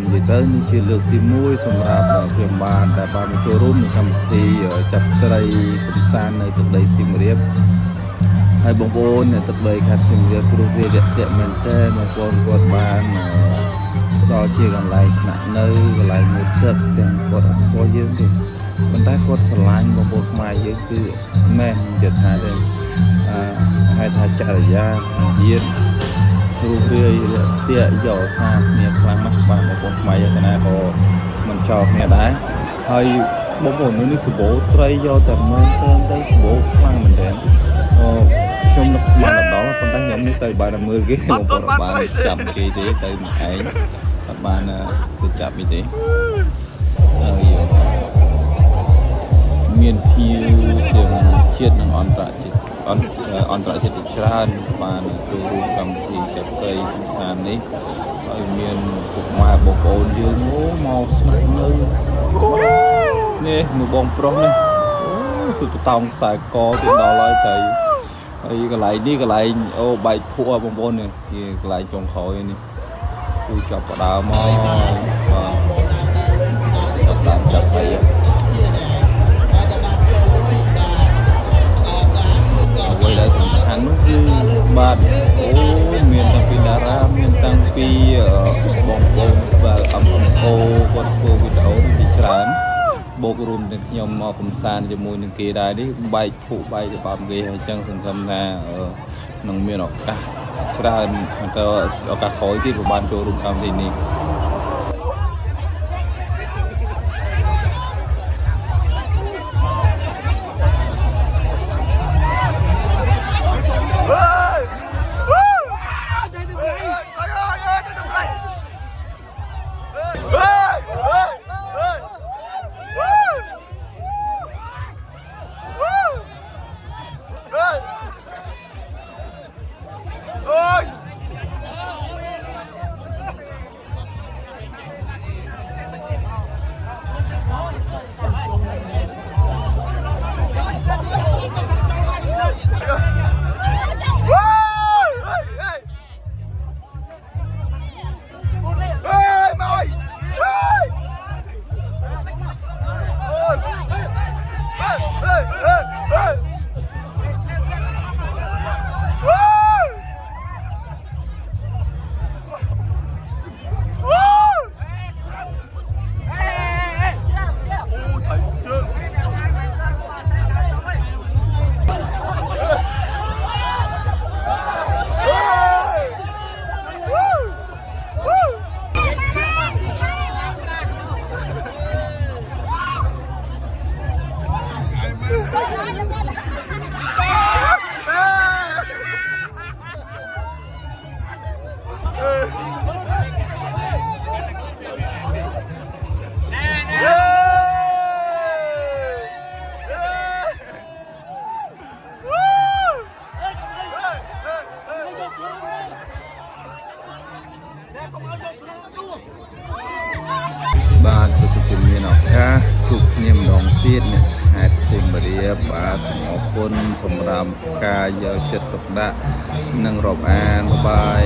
និយាយទៅនេះជាលើកទី1សម្រាប់ព្រាមបានដែលបានមកចូលរួមនៅកម្មវិធីចាប់ត្រីកំសាន្តនៅទឹកដីសៀមរាបហើយបងប្អូននៅទឹកដីខេត្តសៀមរាបព្រោះវារាក់ទាក់មែនតើបងប្អូនគាត់បានដល់ជាកន្លែងស្នាក់នៅកន្លែងងូតទឹកទាំងគាត់អត់ស្គាល់យើងទេប៉ុន្តែគាត់ស្រឡាញ់បងប្អូនខ្មែរយើងគឺមែននិយាយថាទេហៅថាចរិយាហ៊ានរូបរាយរាក់ទាក់យកសាគ្នាខ្លាំងណាស់បាទបងប្អូនខ្មែរយ៉ាងណាក៏មិនចោលគ្នាដែរហើយបងប្អូននេះសបោត្រីយកតែមែនទៅសបោខ្លាំងមែនទេខ្ញុំនឹកស្មានដល់ប៉ុន្តែខ្ញុំនេះទៅបានមើលគេបងប្អូនបានចាប់គេទេទៅមួយឯងអត់បានទៅចាប់នេះទេហើយមានភៀវទាំងជាតិនិងអន្តរជាតិអន្តរជាតិច្រើនបានចូលរួមកម្មវិធីចាប់ត្រីកំសាន្តនេះហើយមានពុកម៉ែបងប្អូនយើងមកស្នាក់នៅនេះមួយបងប្រុសនេះសុទ្ធតោងខ្សែកទៅដល់ហើយទៅហើយកន្លែងនេះកន្លែងបែកភក់បងប្អូននេះកន្លែងចុងក្រោយនេះគឺចាប់ផ្ដើមមកបាទចាប់ហើយអ្វីដែលសំខាន់នោះគឺបាទមានតាំងពីតារាមានតាំងពីបងប្អូនបាទអង្គគាត់ធ្វើវីដេអូនេះច្រើនបូករួមទាំងខ្ញុំមកកំសាន្តជាមួយនឹងគេដែរនេះបែកភក់បែកទៅបាំគេហើយអញ្ចឹងសង្ឃឹមថានឹងមានឱកាសច្រើនទៅឱកាសក្រោយទៀតក៏បានចូលរួមកម្មវិធីនេះបាទប្រសិទ្ធភាពមានឱកាសជួបគ្នាម្ដងទៀតអ្នកខេត្តសៀមរាបបាទអរគុណសម្រាប់ការយកចិត្តទុកដាក់និងរាប់អានបាយ